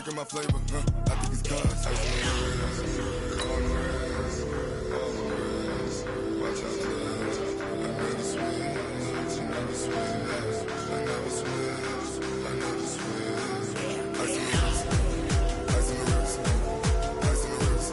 liking my flavor, I think it's cause ice on the wrist, on the wrist, on the wrist. Watch out, I never switch, I never switch, I never switch, I never switch. Ice on the wrist, ice on the wrist, ice on the wrist, ice on the wrist, ice on the wrist.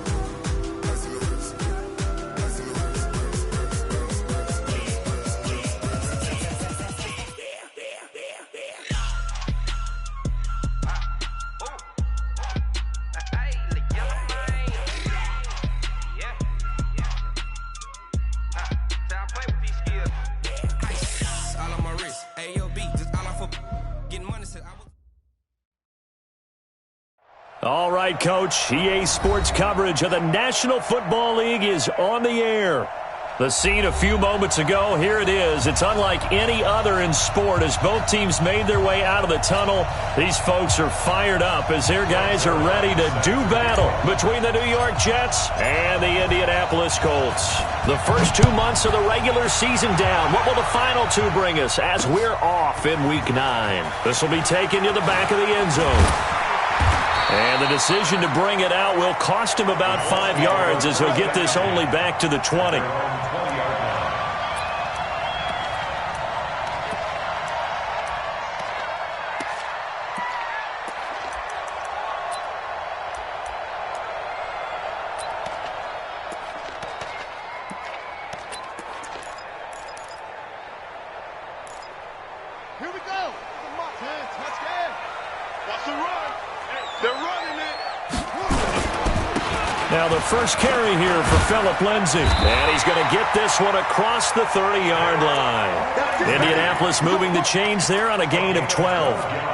All right, Coach. EA Sports coverage of the National Football League is on the air. The scene a few moments ago, here it is. It's unlike any other in sport as both teams made their way out of the tunnel. These folks are fired up as their guys are ready to do battle between the New York Jets and the Indianapolis Colts. The first 2 months of the regular season down. What will the final two bring us as we're off in Week 9? This will be taken to the back of the end zone. And the decision to bring it out will cost him about 5 yards as he'll get this only back to the 20. Here we go. Touchdown. Watch the run. They're running it. Now the first carry here for Phillip Lindsay. And he's going to get this one across the 30-yard line. Indianapolis moving the chains there on a gain of 12.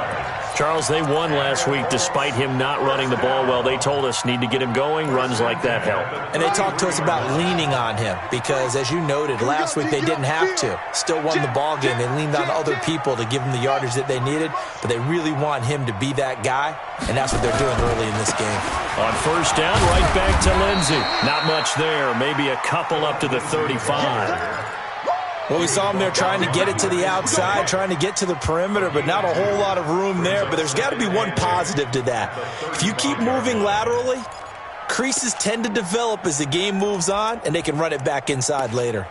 Charles, they won last week despite him not running the ball well. They told us need to get him going. Runs like that help. And they talked to us about leaning on him because, as you noted, last week they didn't have to. Still won the ball game. They leaned on other people to give them the yardage that they needed, but they really want him to be that guy, and that's what they're doing early in this game. On first down, right back to Lindsay. Not much there. Maybe a couple up to the 35. Well, we saw him there trying to get it to the outside, trying to get to the perimeter, but not a whole lot of room there. But there's got to be one positive to that. If you keep moving laterally, creases tend to develop as the game moves on, and they can run it back inside later.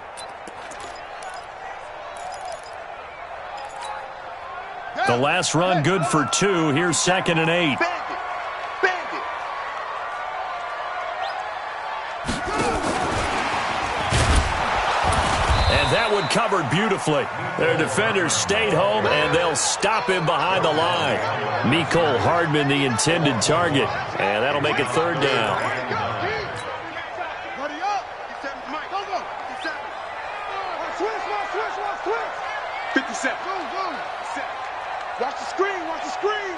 The last run good for 2. Here's 2nd and 8. That one covered beautifully. Their defenders stayed home, and they'll stop him behind the line. Mecole Hardman, the intended target. And that'll make it 3rd down. Hurry up. 57. Watch the screen. Watch the screen.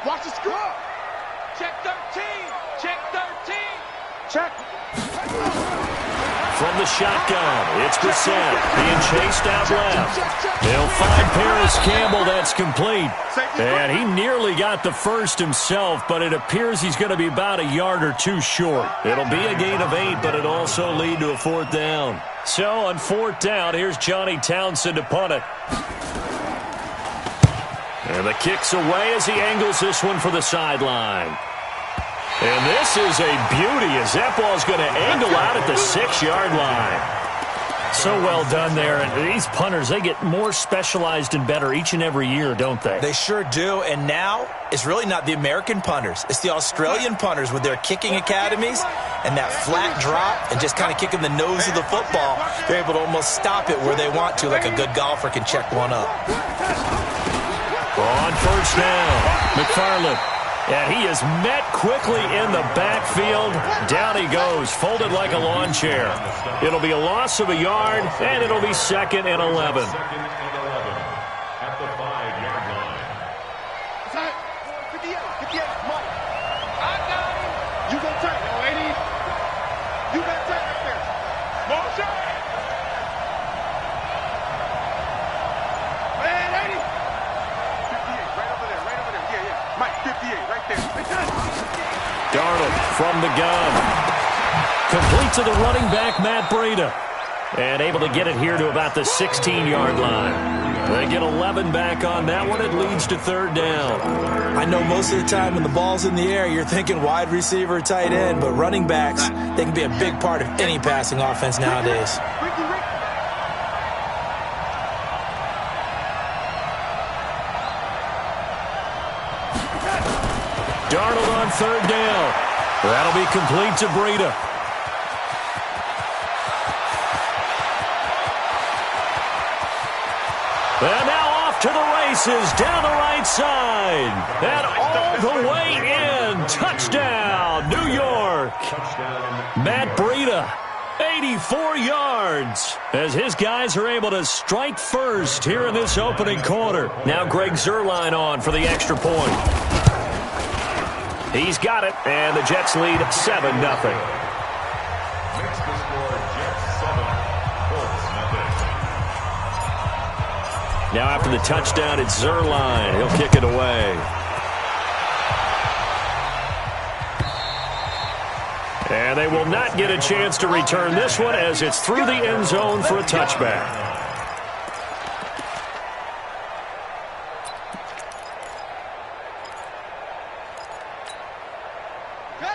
Watch the screen. Check 13. Check 13. Check. From the shotgun, it's Brissett being chased out left. They'll find Paris Campbell. That's complete. And he nearly got the first himself, but it appears he's going to be about a yard or 2 short. It'll be a gain of 8, but it'll also lead to a 4th down. So on 4th down, here's Johnny Townsend to punt it. And the kick's away as he angles this one for the sideline. And this is a beauty as that ball's going to angle out at the 6-yard line. So well done there. And these punters, they get more specialized and better each and every year, don't they? They sure do. And now it's really not the American punters. It's the Australian punters with their kicking academies and that flat drop and just kind of kicking the nose of the football. They're able to almost stop it where they want to, like a good golfer can check one up. On first down, McFarland. And he is met quickly in the backfield. Down he goes, folded like a lawn chair. It'll be a loss of a yard, and it'll be 2nd and 11. At the 5-yard line. 58, Mike. I got him. You go tight, lady. You got tight right there. Small shot. Hey, lady. 58, right over there. Yeah. Mike, 58, right there. Darnold from the gun. Complete to the running back, Matt Breida. And able to get it here to about the 16-yard line. They get 11 back on that one. It leads to third down. I know most of the time when the ball's in the air, you're thinking wide receiver, tight end, but running backs, they can be a big part of any passing offense nowadays. Darnold on third down. That'll be complete to Breida. And now off to the races, down the right side. And all the way in. Touchdown, New York. Matt Breida, 84 yards, as his guys are able to strike first here in this opening quarter. Now Greg Zuerlein on for the extra point. He's got it, and the Jets lead 7-0. Now after the touchdown, it's Zuerlein. He'll kick it away. And they will not get a chance to return this one as it's through the end zone for a touchback.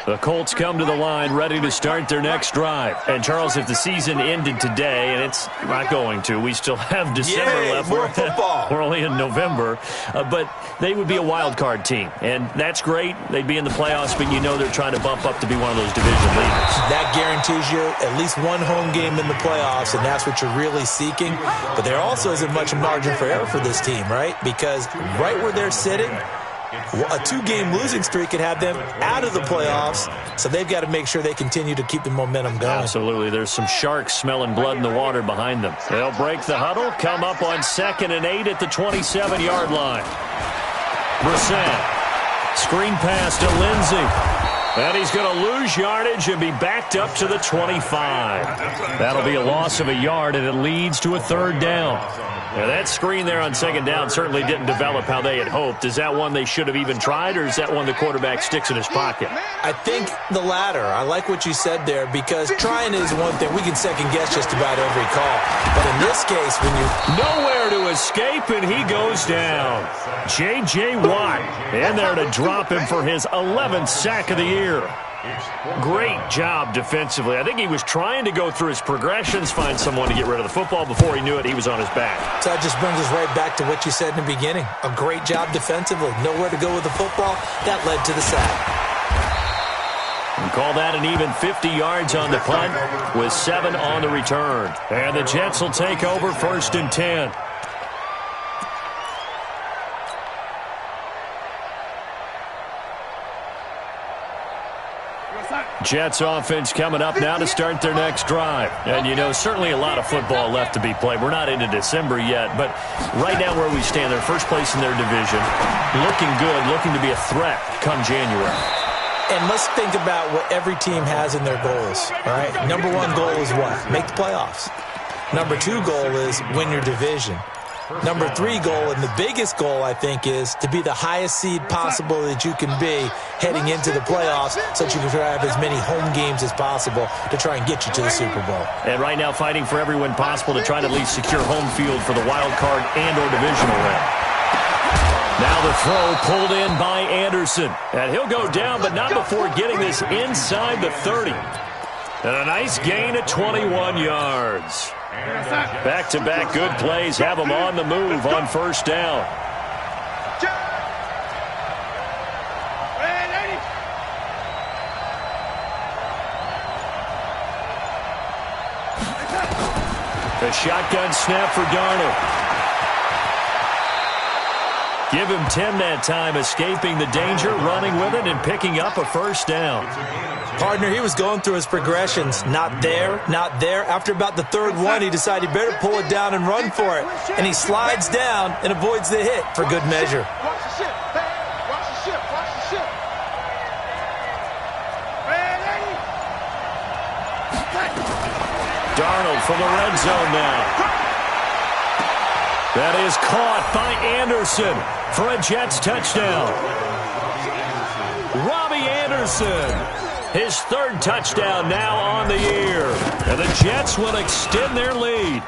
The Colts come to the line ready to start their next drive. And, Charles, if the season ended today, and it's not going to, we still have December left. More football. We're only in November. But they would be a wild card team. And that's great. They'd be in the playoffs, but you know they're trying to bump up to be one of those division leaders. That guarantees you at least one home game in the playoffs, and that's what you're really seeking. But there also isn't much margin for error for this team, right? Because right where they're sitting, a two-game losing streak could have them out of the playoffs, so they've got to make sure they continue to keep the momentum going. Absolutely. There's some sharks smelling blood in the water behind them. They'll break the huddle, come up on 2nd and 8 at the 27-yard line. Brissett, screen pass to Lindsey. And he's going to lose yardage and be backed up to the 25. That'll be a loss of a yard, and it leads to a third down. Now, that screen there on 2nd down certainly didn't develop how they had hoped. Is that one they should have even tried, or is that one the quarterback sticks in his pocket? I think the latter. I like what you said there, because trying is one thing. We can second-guess just about every call. But in this case, when you... Nowhere to escape, and he goes down. J.J. Watt in there to drop him for his 11th sack of the year. Great job defensively. I think he was trying to go through his progressions, find someone to get rid of the football. Before he knew it, he was on his back. So that just brings us right back to what you said in the beginning. A great job defensively. Nowhere to go with the football. That led to the sack. We call that an even 50 yards on the punt with 7 on the return. And the Jets will take over 1st and 10. Jets offense coming up now to start their next drive. And, you know, certainly a lot of football left to be played. We're not into December yet, but right now where we stand, they're first place in their division, looking good, looking to be a threat come January. And let's think about what every team has in their goals, all right? Number 1 goal is what? Make the playoffs. Number 2 goal is win your division. Number 3 goal, and the biggest goal, I think, is to be the highest seed possible that you can be heading into the playoffs so that you can try to have as many home games as possible to try and get you to the Super Bowl. And right now fighting for every win possible to try to at least secure home field for the wild card and or divisional round. Now the throw pulled in by Anderson. And he'll go down, but not before getting this inside the 30. And a nice gain of 21 yards. Back-to-back good plays have them on the move on 1st down. The shotgun snap for Darnold. Give him 10 that time, escaping the danger, running with it, and picking up a 1st down. Partner, he was going through his progressions. Not there, not there. After about the 3rd one, he decided he better pull it down and run for it. And he slides down and avoids the hit for good measure. Watch the ship. Watch the ship. Watch the ship. Darnold from the red zone now. That is caught by Anderson for a Jets touchdown. Robbie Anderson, his 3rd touchdown now on the year. And the Jets will extend their lead.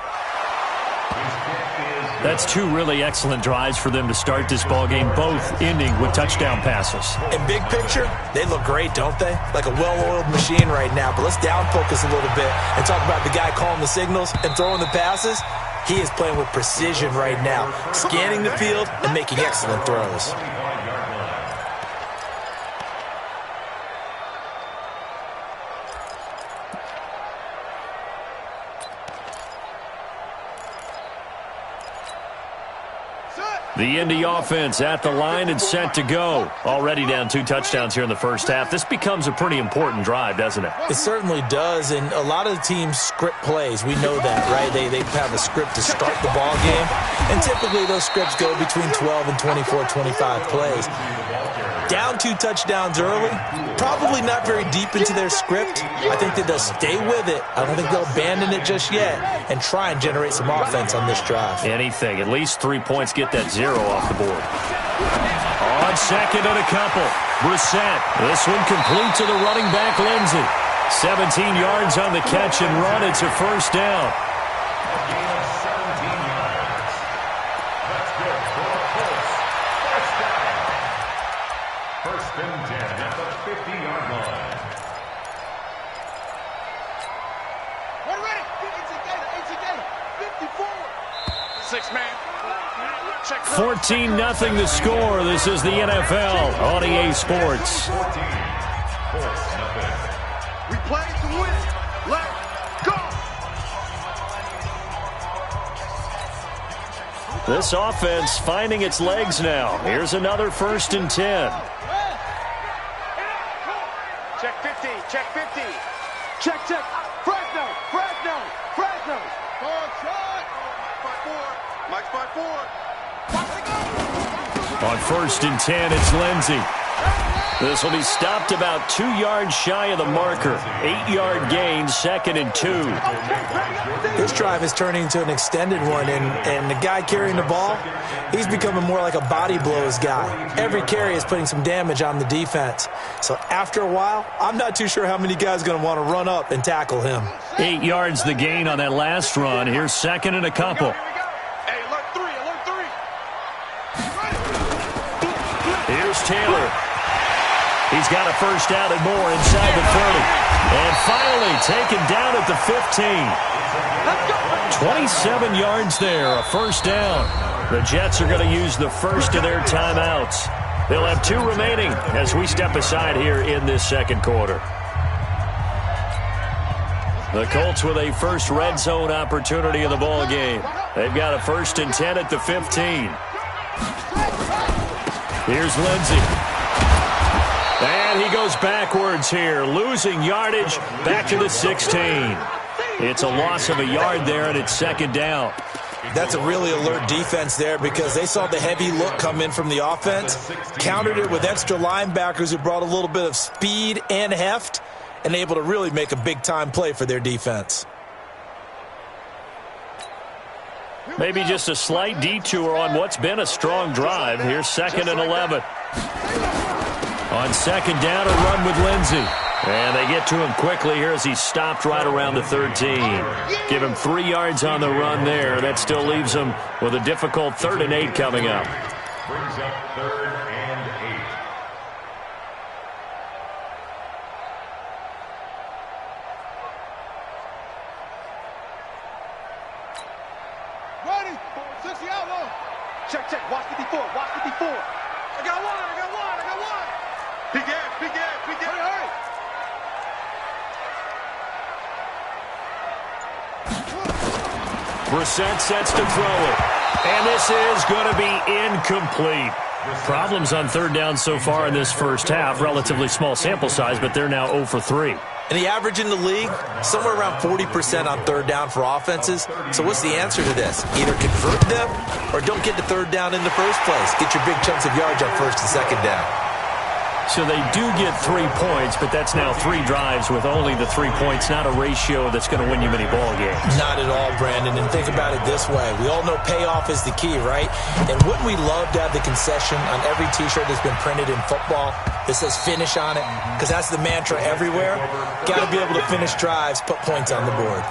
That's two really excellent drives for them to start this ballgame, both ending with touchdown passes. In big picture, they look great, don't they? Like a well-oiled machine right now. But let's down focus a little bit and talk about the guy calling the signals and throwing the passes. He is playing with precision right now, scanning the field and making excellent throws. The Indy offense at the line and set to go. Already down 2 touchdowns here in the first half. This becomes a pretty important drive, doesn't it? It certainly does, and a lot of the teams script plays. We know that, right? They have a script to start the ball game, and typically those scripts go between 12 and 24, 25 plays. Down 2 touchdowns early, probably not very deep into their script. I think that they'll stay with it. I don't think they'll abandon it just yet and try and generate some offense on this drive. Anything. At least 3 points, get that 0 off the board. On second and a couple. Brissett. This one complete to the running back, Lindsey. 17 yards on the catch and run. It's a first down. First and 10 at the 50-yard line. We're ready. 54. 6-man. 14-0 the score. This is the NFL on EA Sports. 14. We play to win. Let's go. This offense finding its legs now. Here's another 1st and 10. Check 50. Check 50. Check. Fresno. Hard shot. 5-4. Mike's 5-4. On 1st and 10, it's Lindsey. This will be stopped about 2 yards shy of the marker. 8-yard gain, 2nd and 2. This drive is turning into an extended one, and the guy carrying the ball, he's becoming more like a body blows guy. Every carry is putting some damage on the defense. So after a while, I'm not too sure how many guys are going to want to run up and tackle him. 8 yards the gain on that last run. Here's 2nd and a couple. Hey, alert 3. Here's Taylor. He's got a first down and more inside the 30. And finally taken down at the 15. 27 yards there, a first down. The Jets are going to use the first of their timeouts. They'll have 2 remaining as we step aside here in this second quarter. The Colts with a first red zone opportunity in the ball game. They've got a 1st and 10 at the 15. Here's Lindsey. And he goes backwards here, losing yardage back to the 16. It's a loss of a yard there, and it's 2nd down. That's a really alert defense there because they saw the heavy look come in from the offense, countered it with extra linebackers who brought a little bit of speed and heft, and able to really make a big-time play for their defense. Maybe just a slight detour on what's been a strong drive. Here's 2nd and 11. On 2nd down, a run with Lindsey. And they get to him quickly here as he's stopped right around the 13. Give him 3 yards on the run there. That still leaves him with a difficult 3rd and 8 coming up. Brings up 3rd and 8. Ready. 60 out low. Check. Watch 54. I got one. Big gap. Hurry. Brissett sets to throw it. And this is going to be incomplete. Problems on 3rd down so far in this first half. Relatively small sample size, but they're now 0 for 3. And the average in the league, somewhere around 40% on 3rd down for offenses. So what's the answer to this? Either convert them or don't get to 3rd down in the first place. Get your big chunks of yards on 1st and 2nd down. So they do get 3 points, but that's now 3 drives with only the 3 points, not a ratio that's going to win you many ball games. Not at all, Brandon. And think about it this way. We all know payoff is the key, right? And wouldn't we love to have the concession on every T-shirt that's been printed in football that says finish on it? Because that's the mantra everywhere. Got to be able to finish drives, put points on the board.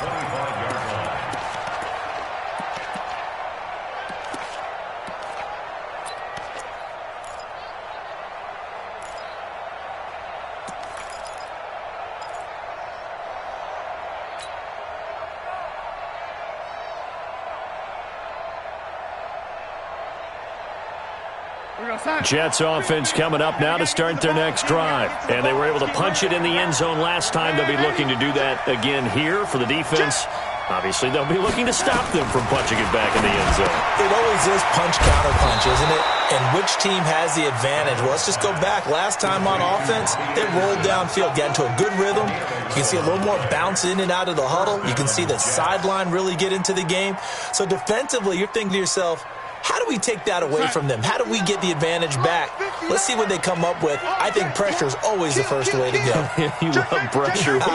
Jets offense coming up now to start their next drive. And they were able to punch it in the end zone last time. They'll be looking to do that again here for the defense. Obviously, they'll be looking to stop them from punching it back in the end zone. It always is punch-counter-punch, isn't it? And which team has the advantage? Well, let's just go back. Last time on offense, they rolled downfield, got into a good rhythm. You can see a little more bounce in and out of the huddle. You can see the sideline really get into the game. So defensively, you're thinking to yourself, how do we take that away from them? How do we get the advantage back? Let's see what they come up with. I think pressure is always the first way to go. You love pressure. I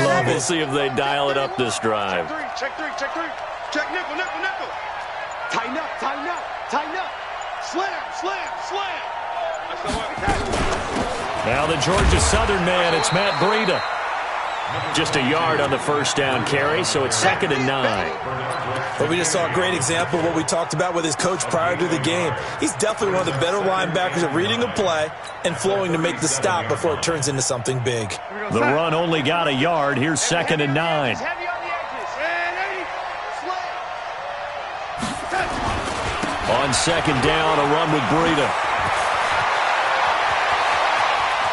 love it. We'll see if they dial it up this drive. Check three. Check nickel. Tighten up. Slam. That's the one. Now the Georgia Southern man, it's Matt Breida. Just a yard on the first down carry, so it's 2nd and 9. Well, we just saw a great example of what we talked about with his coach prior to the game. He's definitely one of the better linebackers at reading a play and flowing to make the stop before it turns into something big. The run only got a yard. Here's 2nd and 9. On 2nd down, a run with Breida.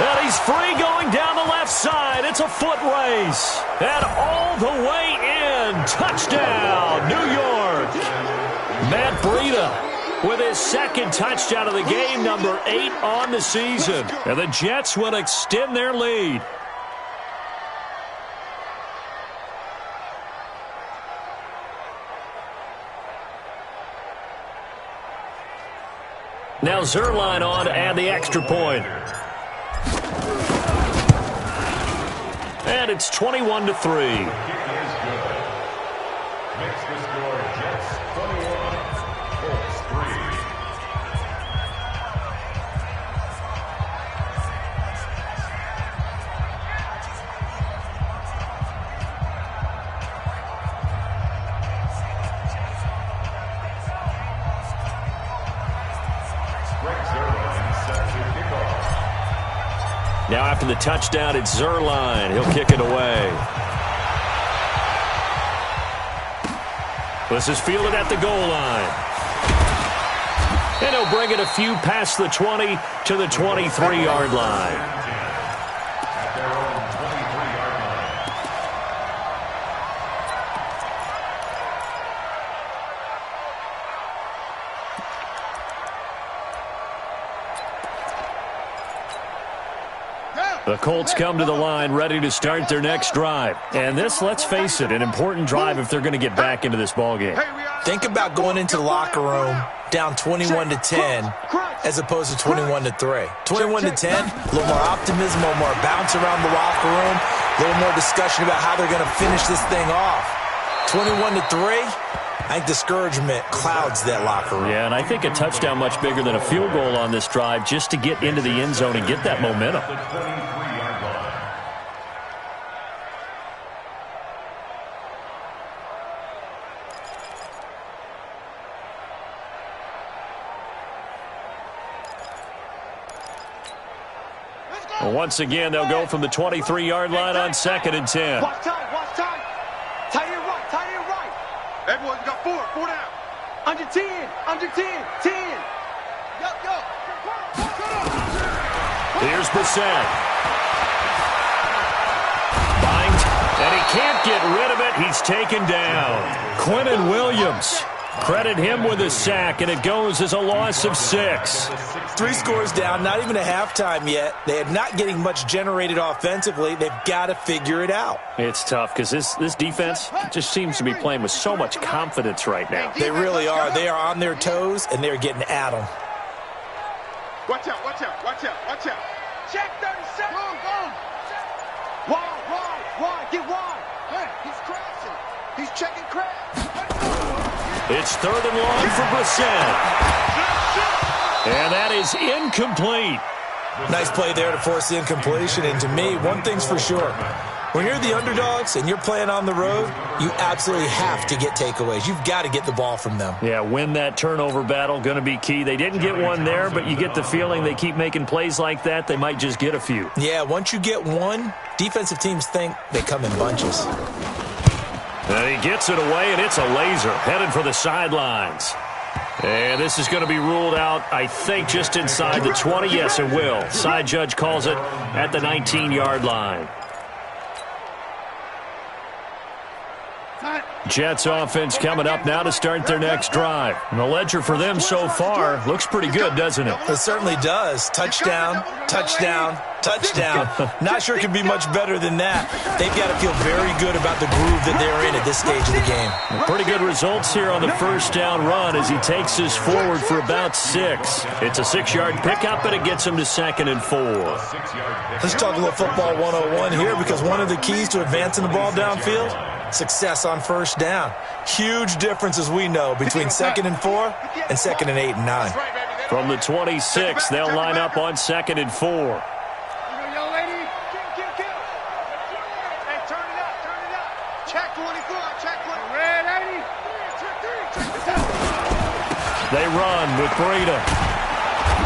And he's free going down the left side. It's a foot race. And all the way in. Touchdown, New York. Matt Breida with his 2nd touchdown of the game, number 8 on the season. And the Jets will extend their lead. Now Zerline on to add the extra point. And it's 21-3. Makes the score Jets 21, Colts 3. Now after the touchdown, it's Zerline. He'll kick it away. This is fielded at the goal line. And he'll bring it a few past the 20 to the 23-yard line. The Colts come to the line ready to start their next drive. And this, let's face it, an important drive if they're going to get back into this ballgame. Think about going into the locker room down 21-10 as opposed to 21-3. 21-10, a little more optimism, a little more bounce around the locker room, a little more discussion about how they're going to finish this thing off. 21-3, I think discouragement clouds that locker room. Yeah, and I think a touchdown much bigger than a field goal on this drive just to get into the end zone and get that momentum. Well, once again, they'll go from the 23-yard line on 2nd and 10. Watch time. Tight end right. Everyone's got four down. Under 10. 10. Yo. Here's Brissett. Bind, and he can't get rid of it. He's taken down. Quinnen Williams. Credit him with a sack, and it goes as a loss of 6. 3 scores down, not even a halftime yet. They are not getting much generated offensively. They've got to figure it out. It's tough because this defense just seems to be playing with so much confidence right now. They really are. They are on their toes, and they're getting at them. Watch out. Check 37. Go. Wide. Get wide. Hey, he's crashing. He's checking crash. It's 3rd and long for Brissett. And that is incomplete. Nice play there to force the incompletion. And to me, one thing's for sure. When you're the underdogs and you're playing on the road, you absolutely have to get takeaways. You've got to get the ball from them. Yeah, win that turnover battle, going to be key. They didn't get one there, but you get the feeling they keep making plays like that, they might just get a few. Yeah, once you get one, defensive teams think they come in bunches. And he gets it away, and it's a laser headed for the sidelines. And this is going to be ruled out, I think, just inside the 20. Yes, it will. Side judge calls it at the 19-yard line. Jets offense coming up now to start their next drive. And the ledger for them so far looks pretty good, doesn't it? It certainly does. Touchdown, touchdown, touchdown. Not sure it can be much better than that. They've got to feel very good about the groove that they're in at this stage of the game. Pretty good results here on the first down run as he takes us forward for about 6. It's a 6-yard pickup, and it gets him to 2nd and 4. Let's talk a little football 101 here, because one of the keys to advancing the ball downfield, success on first down. Huge difference, as we know, between 2nd and 4 and 2nd and 8 and 9. From the 26, they'll line up on 2nd and 4. Young lady, kill. Hey, turn it up. Check 24, check 24. Red lady. They run with Breida.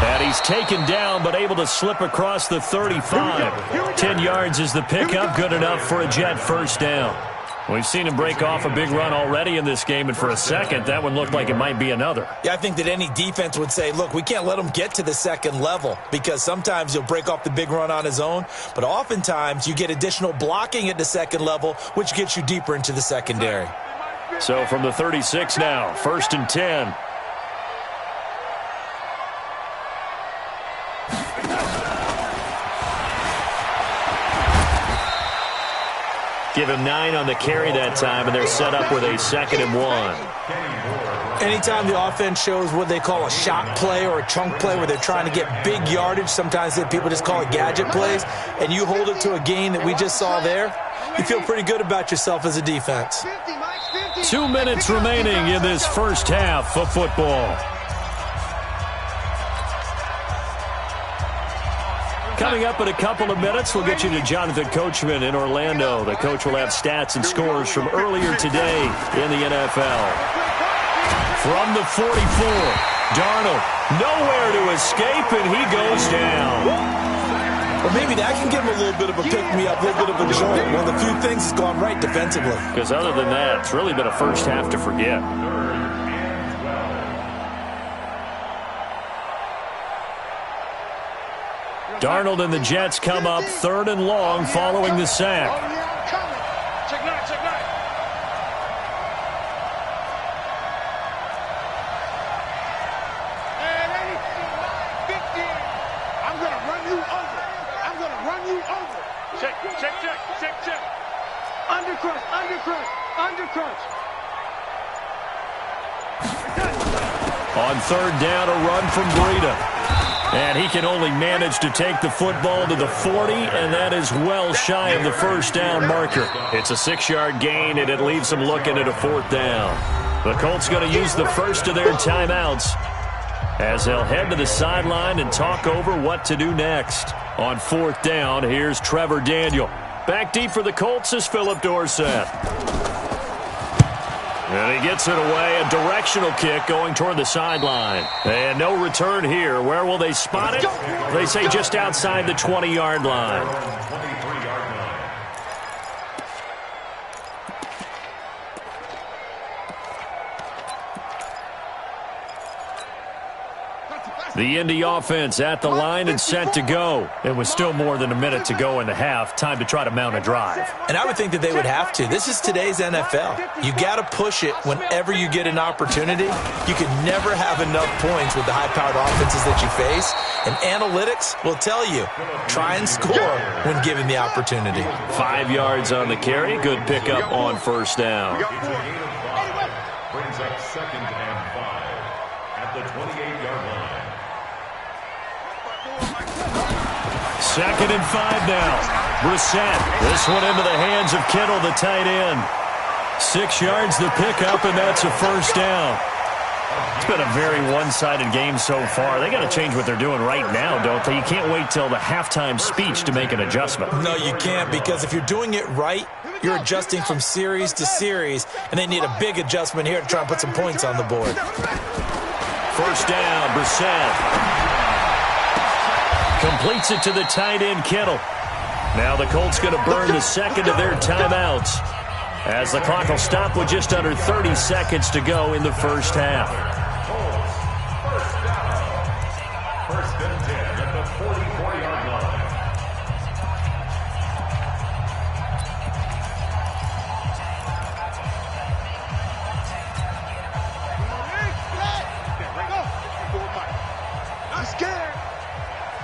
And he's taken down, but able to slip across the 35. 10 yards is the pickup, good enough for a Jet first down. We've seen him break off a big run already in this game, and for a second, that one looked like it might be another. Yeah, I think that any defense would say, look, we can't let him get to the second level, because sometimes he'll break off the big run on his own, but oftentimes you get additional blocking at the second level, which gets you deeper into the secondary. So from the 36 now, 1st and 10. Give him 9 on the carry that time, and they're set up with a 2nd and 1. Anytime the offense shows what they call a shot play or a chunk play where they're trying to get big yardage, sometimes people just call it gadget plays, and you hold it to a gain that we just saw there, you feel pretty good about yourself as a defense. 2 minutes remaining in this first half of football. Coming up in a couple of minutes, we'll get you to Jonathan Coachman in Orlando. The coach will have stats and scores from earlier today in the NFL. From the 44, Darnold, nowhere to escape, and he goes down. Well, maybe that can give him a little bit of a pick-me-up, a little bit of a jolt. One of the few things that's gone right defensively. Because other than that, it's really been a first half to forget. Darnold and the Jets come up 3rd and long following the sack. Check nine. Hey, lady, 15. I'm going to run you over. Check. Undercrunch. On 3rd down, a run from Breida. And he can only manage to take the football to the 40, and that is well shy of the first down marker. It's a 6-yard gain, and it leaves them looking at a 4th down. The Colts going to use the first of their timeouts as they'll head to the sideline and talk over what to do next. On 4th down, here's Trevor Daniel. Back deep for the Colts is Philip Dorsett. And he gets it away, a directional kick going toward the sideline. And no return here. Where will they spot it? They say just outside the 20-yard line. The Indy offense at the line and set to go. It was still more than a minute to go in the half. Time to try to mount a drive. And I would think that they would have to. This is today's NFL. You got to push it whenever you get an opportunity. You can never have enough points with the high-powered offenses that you face. And analytics will tell you, try and score when given the opportunity. 5 yards on the carry. Good pickup on first down. Brings up 2nd and 5 at the 28-yard line. 2nd and 5 now. Brissett. This one into the hands of Kittle, the tight end. 6 yards the pickup, and that's a first down. It's been a very one-sided game so far. They got to change what they're doing right now, don't they? You can't wait till the halftime speech to make an adjustment. No, you can't, because if you're doing it right, you're adjusting from series to series, and they need a big adjustment here to try and put some points on the board. First down, Brissett. Completes it to the tight end, Kittle. Now the Colts going to burn the second of their timeouts as the clock will stop with just under 30 seconds to go in the first half.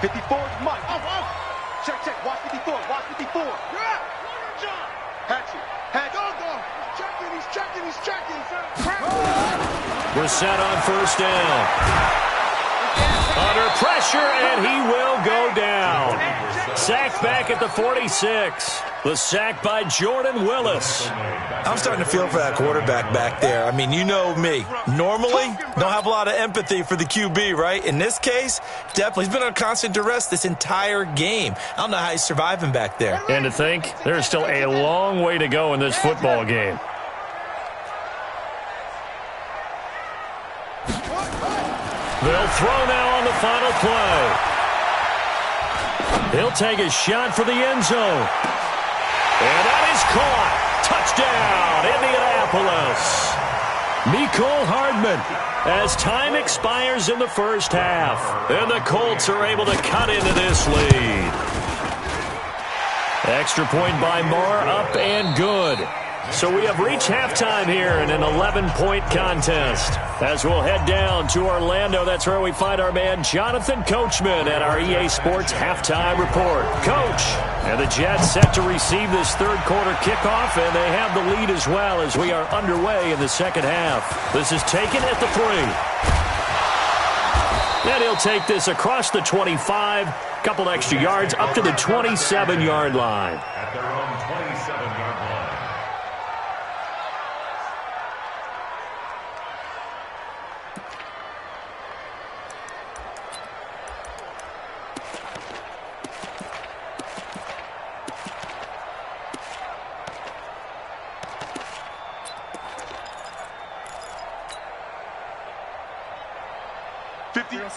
54 is Mike. Check, check. Watch 54. Watch 54. Yeah. Hatchet. Go. He's checking. We're set on first down. Under pressure, and he will go down. Sacked back at the 46. The sack by Jordan Willis. I'm starting to feel for that quarterback back there. I mean, you know me. Normally, don't have a lot of empathy for the QB, right? In this case, definitely. He's been on constant duress this entire game. I don't know how he's surviving back there. And to think, there's still a long way to go in this football game. They'll throw now on the final play. He'll take a shot for the end zone. And that is caught. Touchdown, Indianapolis. Mecole Hardman as time expires in the first half. And the Colts are able to cut into this lead. Extra point by Moore, up and good. So we have reached halftime here in an 11-point contest. As we'll head down to Orlando, that's where we find our man Jonathan Coachman at our EA Sports Halftime Report. Coach, and the Jets set to receive this third quarter kickoff, and they have the lead as well as we are underway in the second half. This is taken at the 3. And he'll take this across the 25, couple extra yards up to the 27-yard line. At their own 27-yard line.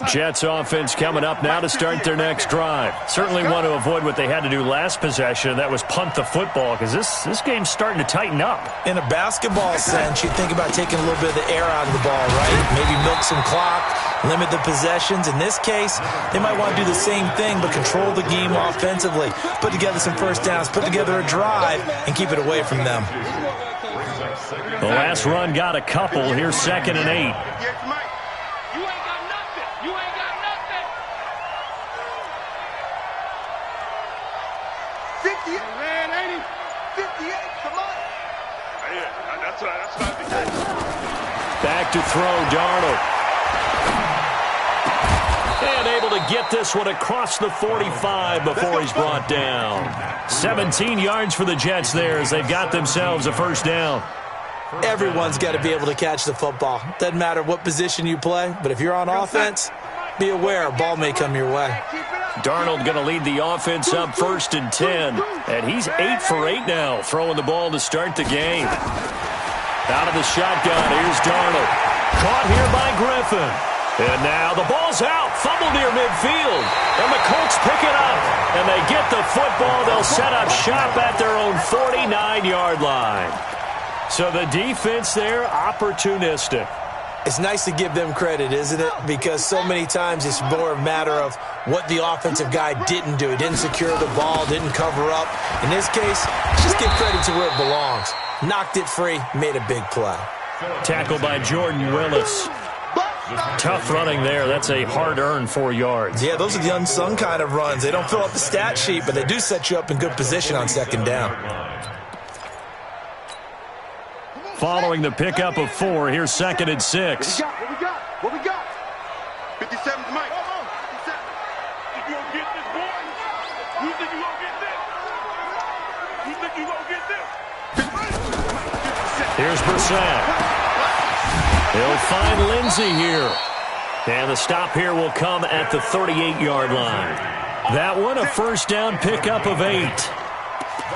Jets offense coming up now to start their next drive. Certainly want to avoid what they had to do last possession. That was punt the football, because this game's starting to tighten up. In a basketball sense, you think about taking a little bit of the air out of the ball, right? Maybe milk some clock, limit the possessions. In this case, they might want to do the same thing, but control the game offensively. Put together some first downs, put together a drive, and keep it away from them. The last run got a couple. Here's 2nd and 8. Back to throw, Darnold. And able to get this one across the 45 before he's brought down. 17 yards for the Jets there as they've got themselves a first down. Everyone's got to be able to catch the football. Doesn't matter what position you play, but if you're on offense, be aware a ball may come your way. Darnold going to lead the offense up 1st and 10. And he's 8 for 8 now, throwing the ball to start the game. Out of the shotgun, here's Darnold. Caught here by Griffin. And now the ball's out. Fumble near midfield. And the Colts pick it up. And they get the football. They'll set up shop at their own 49-yard line. So the defense there, opportunistic. It's nice to give them credit, isn't it? Because so many times it's more a matter of what the offensive guy didn't do. He didn't secure the ball, didn't cover up. In this case, just give credit to where it belongs. Knocked it free, made a big play. Tackled by Jordan Willis. Tough running there. That's a hard-earned 4 yards. Yeah, those are the unsung kind of runs. They don't fill up the stat sheet, but they do set you up in good position on 2nd down. Following the pickup of 4, here's 2nd and 6. What we got? 57's Mike. 57. You gonna get this, boy? You think you gonna get this? You think you gonna get this? Here's Brissett. He'll find Lindsey here. And the stop here will come at the 38-yard line. That one, a first down pickup of 8.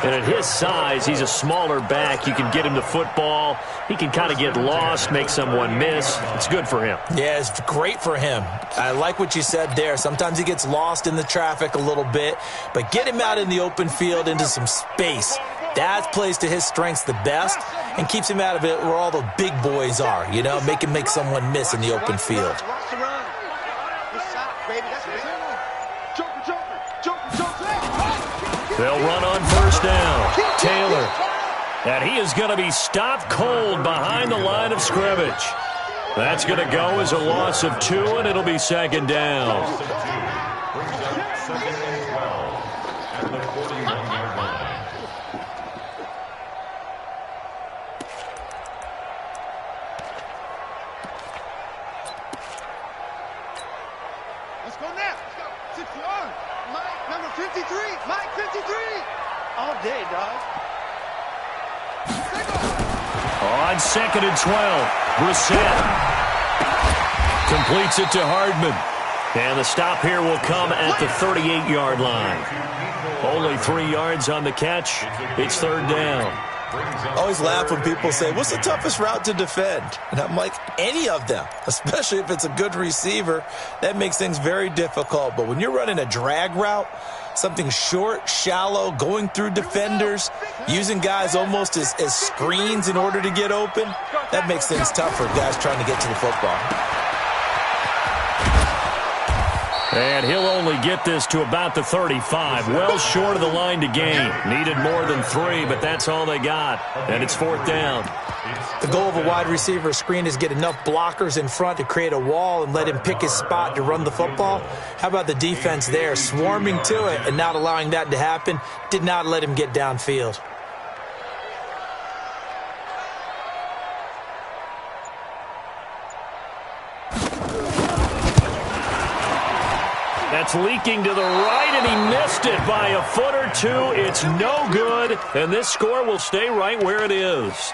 And at his size, he's a smaller back. You can get him the football. He can kind of get lost, make someone miss. It's good for him. Yeah, it's great for him. I like what you said there. Sometimes he gets lost in the traffic a little bit, but get him out in the open field into some space. That plays to his strengths the best and keeps him out of it where all the big boys are, you know, make him make someone miss in the open field. They'll run on first down. Taylor. And he is going to be stopped cold behind the line of scrimmage. That's going to go as a loss of 2, and it'll be 2nd down. Brings up 2nd and 12 at the 41-yard line. Let's go now. Let's go. 60 yards. Mike, number 53. Mike, 53. All day, dog. On 2nd and 12, Brissett completes it to Hardman. And the stop here will come at the 38-yard line. Only 3 yards on the catch. It's 3rd down. I always laugh when people say, what's the toughest route to defend? And I'm like, any of them, especially if it's a good receiver. That makes things very difficult. But when you're running a drag route, something short, shallow, going through defenders, using guys almost as screens in order to get open, that makes things tough for guys trying to get to the football. And he'll only get this to about the 35. Well short of the line to gain. Needed more than 3, but that's all they got. And it's 4th down. The goal of a wide receiver screen is get enough blockers in front to create a wall and let him pick his spot to run the football. How about the defense there, swarming to it and not allowing that to happen? Did not let him get downfield. That's leaking to the right, and he missed it by a foot or 2. It's no good, and this score will stay right where it is.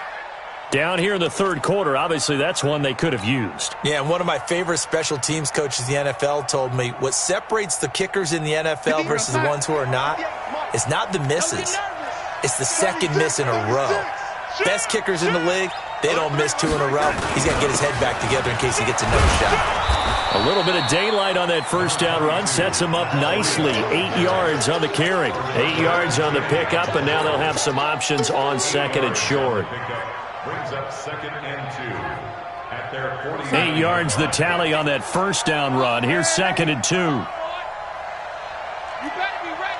Down here in the 3rd quarter, obviously that's one they could have used. Yeah, and one of my favorite special teams coaches in the NFL told me what separates the kickers in the NFL versus the ones who are not is not the misses. It's the second miss in a row. Best kickers in the league, they don't miss 2 in a row. He's got to get his head back together in case he gets another shot. A little bit of daylight on that first down run sets him up nicely. 8 yards on the carry, 8 yards on the pickup, and now they'll have some options on 2nd and short. Brings up 2nd and 2 at their 40. 8 yards the tally on that first down run. Here's 2nd and 2. You better be ready.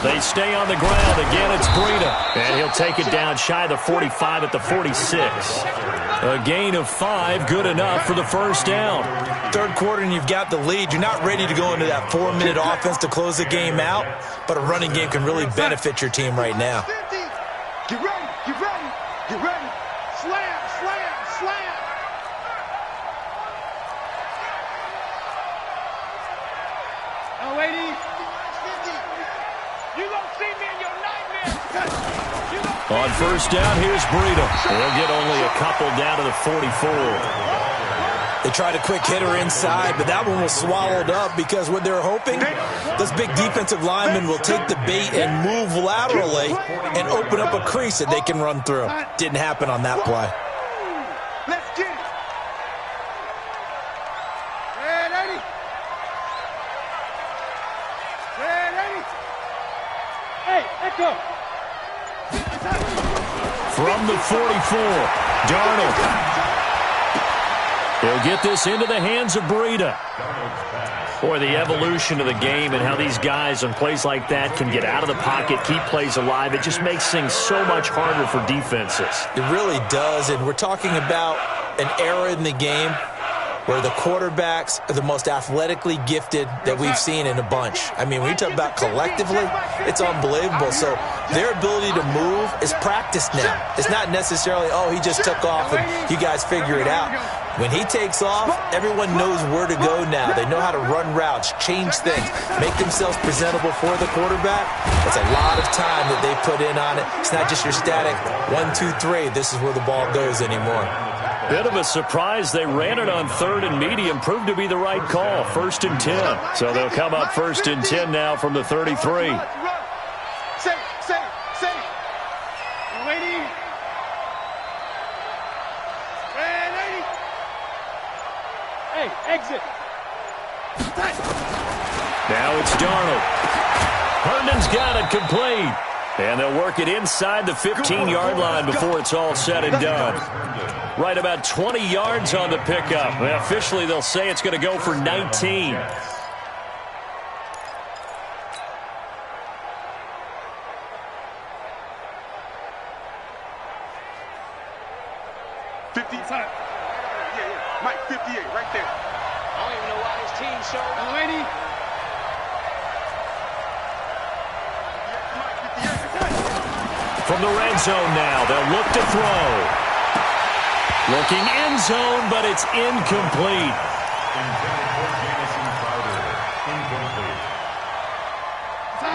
They stay on the ground. Again, it's Breida. And he'll take it down shy of the 45 at the 46. A gain of 5, good enough for the first down. 3rd quarter and you've got the lead. You're not ready to go into that 4-minute offense to close the game out, but a running game can really benefit your team right now. Get ready, get ready, get ready. Slam, slam, slam. Oh, lady. You gonna see me in your nightmares. On first down, here's Breida. They'll get only a couple down to the 44. They tried a quick hitter inside, but that one was swallowed up because what they're hoping, this big defensive lineman will take the bait and move laterally and open up a crease that they can run through. Didn't happen on that play. Let's get it. Ready? Ready? Hey, echo. From the 44, Darnold. He'll get this into the hands of Breida. Boy, the evolution of the game and how these guys on plays like that can get out of the pocket, keep plays alive, it just makes things so much harder for defenses. It really does, and we're talking about an era in the game where the quarterbacks are the most athletically gifted that we've seen in a bunch. I mean, when you talk about collectively, it's unbelievable. So their ability to move is practiced now. It's not necessarily, oh, he just took off and you guys figure it out. When he takes off, everyone knows where to go now. They know how to run routes, change things, make themselves presentable for the quarterback. It's a lot of time that they put in on it. It's not just your static 1, 2, 3, this is where the ball goes anymore. Bit of a surprise. They ran it on 3rd and medium. Proved to be the right call. 1st and 10. So they'll come up 1st and 10 now from the 33. Say. Ready? Ready? Hey, exit. Now it's Darnold. Herndon's got it complete. And they'll work it inside the 15-yard line before it's all said and done. Right about 20 yards on the pickup. And officially, they'll say it's going to go for 19. Mike, 58, right there. I don't even know why this team From the red zone now, they'll look to throw. Looking end zone, but it's incomplete.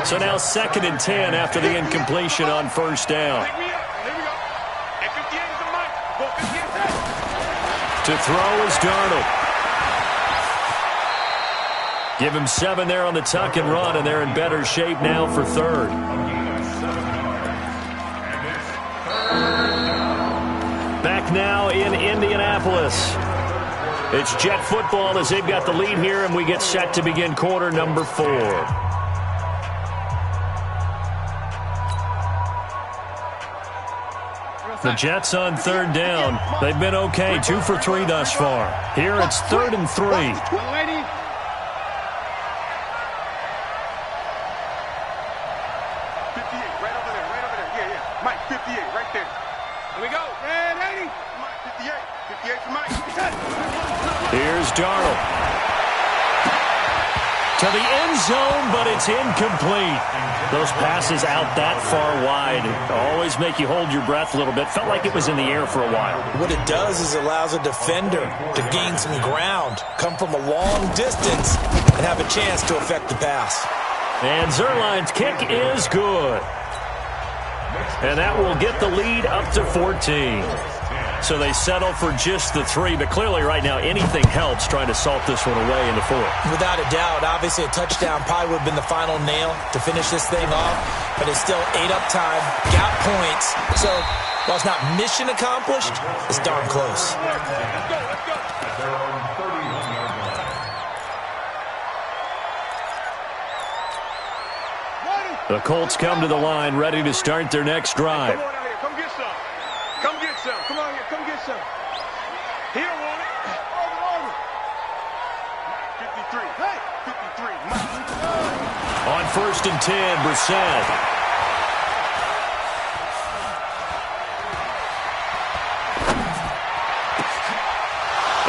So now 2nd and 10 after the incompletion on first down. To throw is Darnold. Give him 7 there on the tuck and run, and they're in better shape now for 3rd. Back now in Indianapolis. It's Jet football as they've got the lead here, and we get set to begin quarter number 4. The Jets on 3rd down. They've been okay, 2 for 3 thus far. Here it's 3rd and 3. 58, right over there. Yeah. Mike, 58, right there. Here we go. And 80. Mike, 58 for Mike. Here's Darnold. To the end zone, but it's incomplete. Those passes out that far wide always make you hold your breath a little bit. Felt like it was in the air for a while. What it does is allows a defender to gain some ground, come from a long distance, and have a chance to affect the pass. And Zuerlein's kick is good. And that will get the lead up to 14. So they settle for just the 3, but clearly right now anything helps trying to salt this one away in the 4th. Without a doubt, obviously a touchdown probably would have been the final nail to finish this thing off, but it's still 8 up time, got points. So while it's not mission accomplished, it's darn close. The Colts come to the line ready to start their next drive. Come on out here. Come get some. Come get some. Come on here. Come get some. Here, want it. Over. 53. Hey, 53. On 1st and 10, Brissett.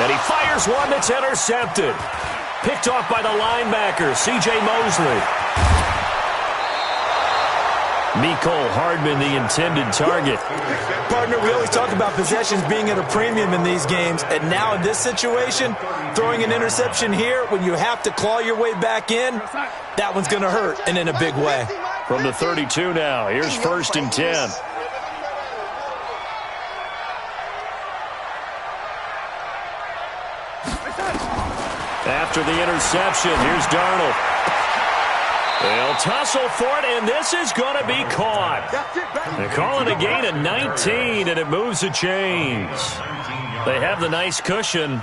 And he fires one that's intercepted. Picked off by the linebacker, C.J. Mosley. Mecole Hardman, the intended target. Partner, we always talk about possessions being at a premium in these games, and now in this situation, throwing an interception here when you have to claw your way back in, that one's going to hurt, and in a big way. From the 32 now, here's 1st and 10. After the interception, here's Darnold. They'll tussle for it, and this is going to be caught. They call it a gain of 19, and it moves the chains. They have the nice cushion.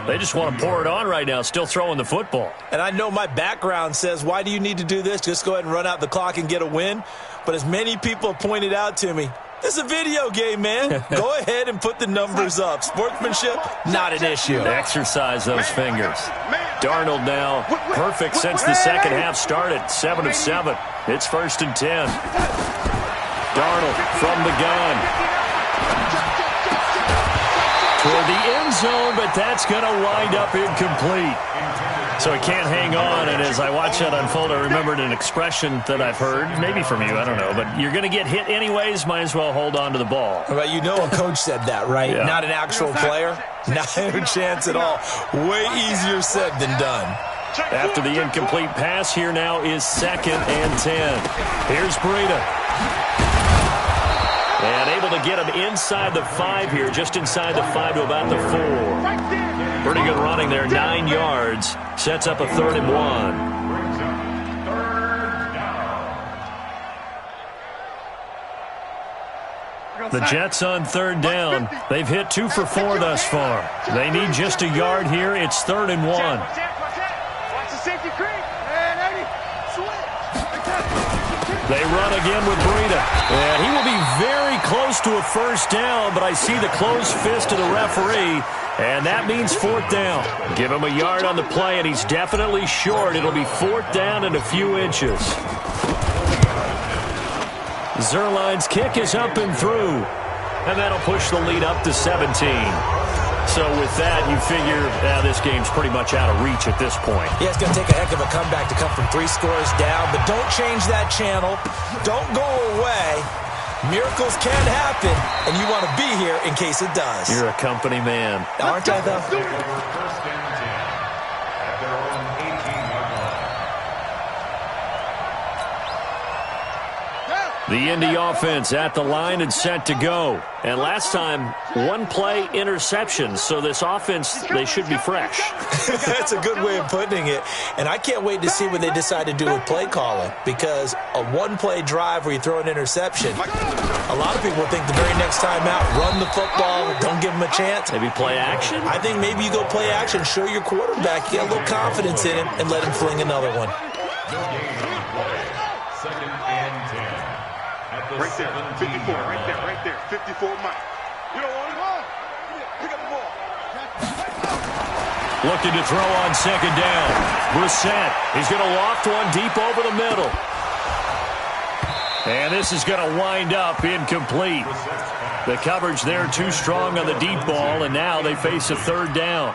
They just want to pour it on right now, still throwing the football. And I know my background says, why do you need to do this? Just go ahead and run out the clock and get a win. But as many people have pointed out to me, it's a video game, man. Go ahead and put the numbers up. Sportsmanship, not an issue. Exercise those fingers. Darnold now perfect since the second half started. 7 of 7. It's 1st and 10. Darnold from the gun. Toward the end zone, but that's going to wind up incomplete. So he can't hang on, and as I watch that unfold, I remembered an expression that I've heard, maybe from you, I don't know, but you're going to get hit anyways, might as well hold on to the ball. Well, you know a coach said that, right? Yeah. Not an actual player. Not a chance at all. Way easier said than done. After the incomplete pass, here now is 2nd and 10. Here's Breida. And able to get him inside the 5 here, just inside the 5 to about the 4. Pretty good running there, 9 yards. Sets up a 3rd and 1. The Jets on 3rd down. They've hit 2 for 4 thus far. They need just a yard here. It's 3rd and 1. They run again with Breida. And he will be very close to a first down, but I see the closed fist of the referee, and that means 4th down. Give him a yard on the play, and he's definitely short. It'll be 4th down and a few inches. Zuerlein's kick is up and through, and that'll push the lead up to 17. So with that, you figure this game's pretty much out of reach at this point. Yeah, it's going to take a heck of a comeback to come from 3 scores down, but don't change that channel. Don't go away. Miracles can happen, and you want to be here in case it does. You're a company man. Aren't I, though? First and 10 at their own 18-yard line. The Indy offense at the line and set to go. And last time, 1-play interception. So this offense, they should be fresh. That's a good way of putting it. And I can't wait to see what they decide to do with play calling, because a 1-play drive where you throw an interception, a lot of people think the very next time out, run the football, don't give them a chance. Maybe play action? I think maybe you go play action, show your quarterback, get a little confidence in him, and let him fling another one. No gain on the play. Second and 10 at the Right there, 54, right there, 54 Mike. You don't want it? Pick up the ball. Looking to throw on second down. Brissett, he's going to loft one deep over the middle. And this is going to wind up incomplete. The coverage there too strong on the deep ball, and now they face a third down.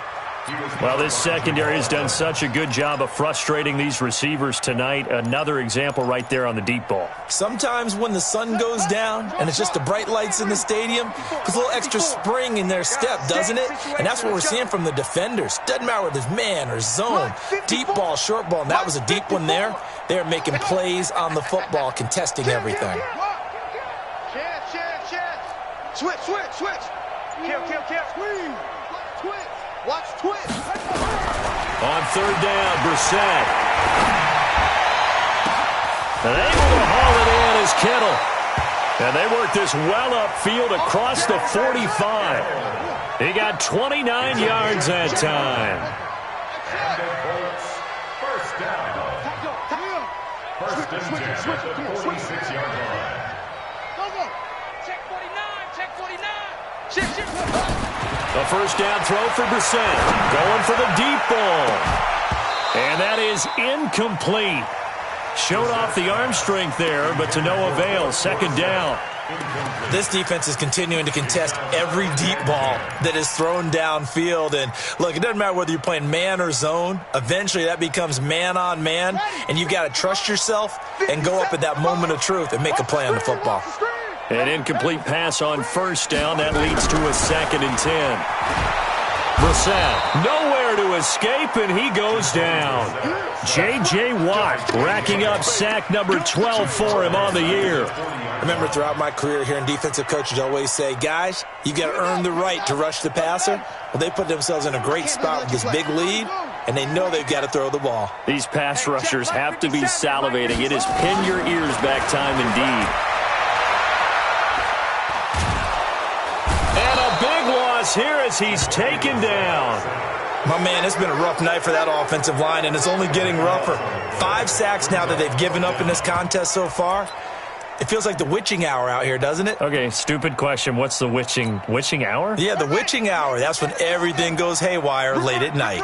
Well, this secondary has done such a good job of frustrating these receivers tonight. Another example right there on the deep ball. Sometimes when the sun goes down and it's just the bright lights in the stadium, there's a little extra spring in their step, doesn't it? And that's what we're seeing from the defenders. Doesn't matter whether it's man or zone, deep ball, short ball, and that was a deep one there. They're making plays on the football, contesting everything. Switch. Kill. Squeeze. Twitch. Watch Twitch. On third down, Brissett. And able to haul it in is Kittle. And they work this well upfield across the 45. He got 29 yards that time. And it holds first down. First and 10 at the 46-yard line. Check 49. A first down throw for Brissett. Going for the deep ball. And that is incomplete. Showed off the arm strength there, but to no avail. Second down. This defense is continuing to contest every deep ball that is thrown downfield. And look, it doesn't matter whether you're playing man or zone. Eventually that becomes man on man, and you've got to trust yourself and go up at that moment of truth and make a play on the football. An incomplete pass on first down. That leads to a 2nd and 10. Brissett nowhere to escape, and he goes down. J.J. Watt racking up sack number 12 for him on the year. I remember throughout my career hearing defensive coaches always say, guys, you got to earn the right to rush the passer. Well, they put themselves in a great spot with this big lead, and they know they've got to throw the ball. These pass rushers have to be salivating. It is pin your ears back time indeed. And a big loss here as he's taken down. My man, it's been a rough night for that offensive line, and it's only getting rougher. 5 sacks now that they've given up in this contest so far. It feels like the witching hour out here, doesn't it? Okay, stupid question. What's the witching hour? Yeah, the witching hour. That's when everything goes haywire late at night.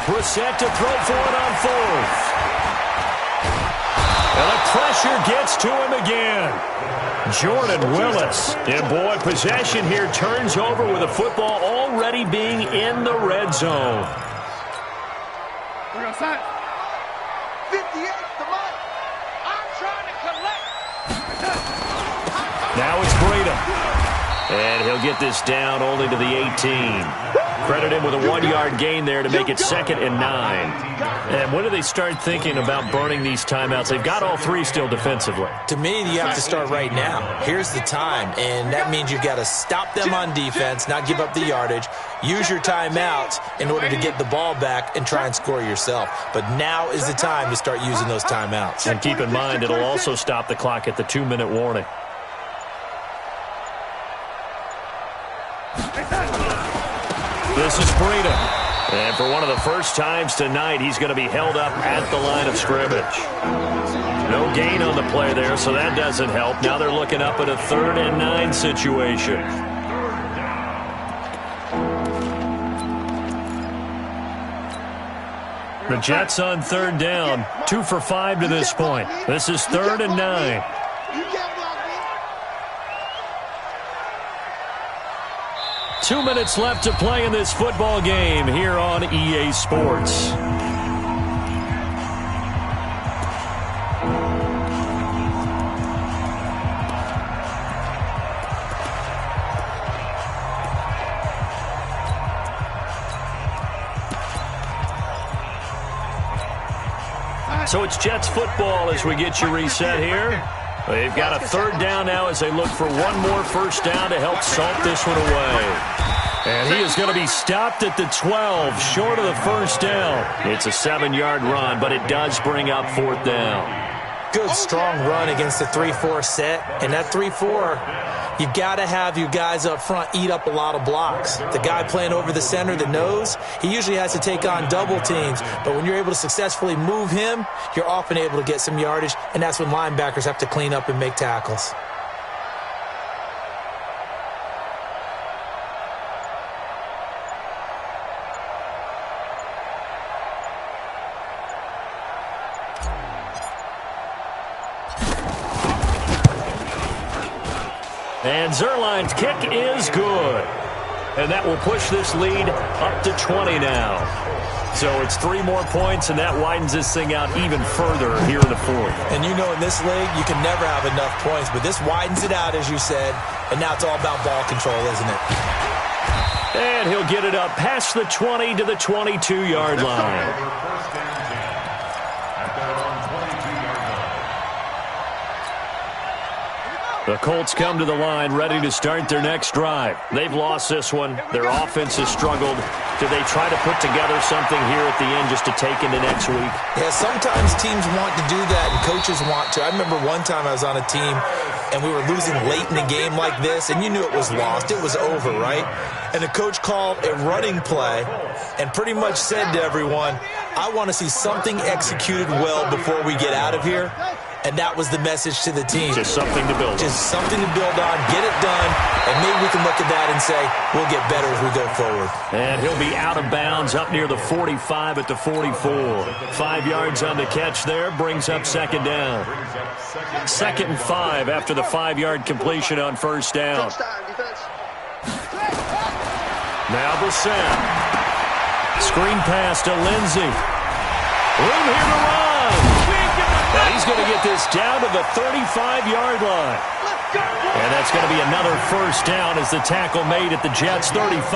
Brissett to throw for it on 4th. And the pressure gets to him again. Jordan Willis. And boy, possession here turns over with the football already being in the red zone. 58 to Mike. I'm trying to collect. Now it's Breida. And he'll get this down only to the 18. Credit him with a 1-yard gain there to make it 2nd and 9. And when do they start thinking about burning these timeouts? They've got all 3 still defensively. To me, you have to start right now. Here's the time, and that means you've got to stop them on defense, not give up the yardage, use your timeouts in order to get the ball back and try and score yourself. But now is the time to start using those timeouts. And keep in mind, it'll also stop the clock at the 2-minute warning. This is Breida. And for one of the first times tonight, he's going to be held up at the line of scrimmage. No gain on the play there, so that doesn't help. Now they're looking up at a 3rd and 9 situation. The Jets on 3rd down, 2 for 5 to this point. This is 3rd and 9. 2 minutes left to play in this football game here on EA Sports. So it's Jets football as we get you reset here. They've got a third down now as they look for one more first down to help salt this one away. And he is going to be stopped at the 12, short of the first down. It's a 7-yard run, but it does bring up fourth down. Good, strong run against the 3-4 set. And that 3-4, you've got to have your guys up front eat up a lot of blocks. The guy playing over the center, the nose, he usually has to take on double teams. But when you're able to successfully move him, you're often able to get some yardage, and that's when linebackers have to clean up and make tackles. And Zerline's kick is good. And that will push this lead up to 20 now. So it's 3 more points, and that widens this thing out even further here in the fourth. And you know in this league, you can never have enough points, but this widens it out, as you said, and now it's all about ball control, isn't it? And he'll get it up past the 20 to the 22-yard line. The Colts come to the line ready to start their next drive. They've lost this one. Their offense has struggled. Do they try to put together something here at the end just to take into next week? Yeah, sometimes teams want to do that and coaches want to. I remember one time I was on a team and we were losing late in the game like this, and you knew it was lost. It was over, right? And the coach called a running play and pretty much said to everyone, I want to see something executed well before we get out of here. And that was the message to the team. Just something to build on. Just something to build on, get it done, and maybe we can look at that and say, we'll get better as we go forward. And he'll be out of bounds up near the 45 at the 44. 5 yards on the catch there, brings up second down. 2nd and 5 after the 5-yard completion on first down. Now the snap. Screen pass to Lindsey. Room here to run. And he's going to get this down to the 35-yard line. And that's going to be another first down as the tackle made at the Jets' 35.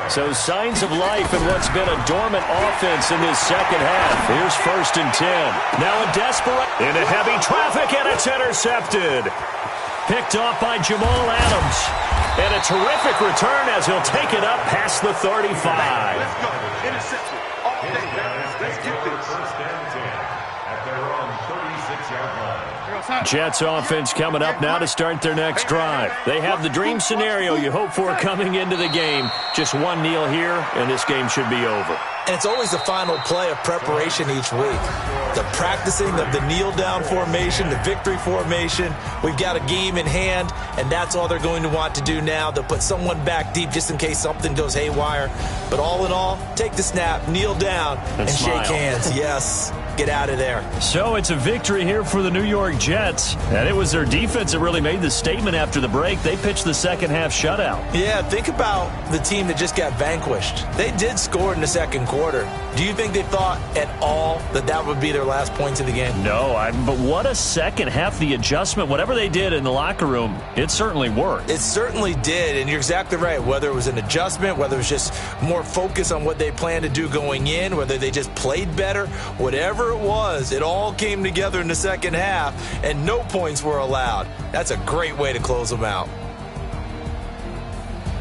So signs of life in what's been a dormant offense in this second half. Here's 1st and 10. Now a desperate into heavy traffic, and it's intercepted. Picked off by Jamal Adams. And a terrific return as he'll take it up past the 35. Let's go. Interception. All day. Let's get this. Jets offense coming up now to start their next drive. They have the dream scenario you hope for coming into the game. Just one kneel here, and this game should be over. And it's always the final play of preparation each week. The practicing of the kneel-down formation, the victory formation. We've got a game in hand, and that's all they're going to want to do now. They'll put someone back deep just in case something goes haywire. But all in all, take the snap, kneel down, and shake hands. Yes. Get out of there. So it's a victory here for the New York Jets. And it was their defense that really made the statement after the break. They pitched the second half shutout. Yeah, think about the team that just got vanquished. They did score in the second quarter. Do you think they thought at all that that would be their last points of the game? No, but what a second half. The adjustment, whatever they did in the locker room, it certainly worked. It certainly did, and you're exactly right. Whether it was an adjustment, whether it was just more focus on what they planned to do going in, whether they just played better, whatever it was, it all came together in the second half, and no points were allowed. That's a great way to close them out.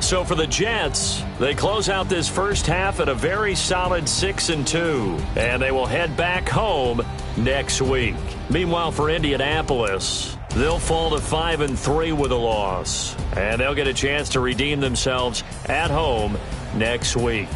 So for the Jets, they close out this first half at a very solid 6-2, and they will head back home next week. Meanwhile, for Indianapolis, they'll fall to 5-3 with a loss, and they'll get a chance to redeem themselves at home next week.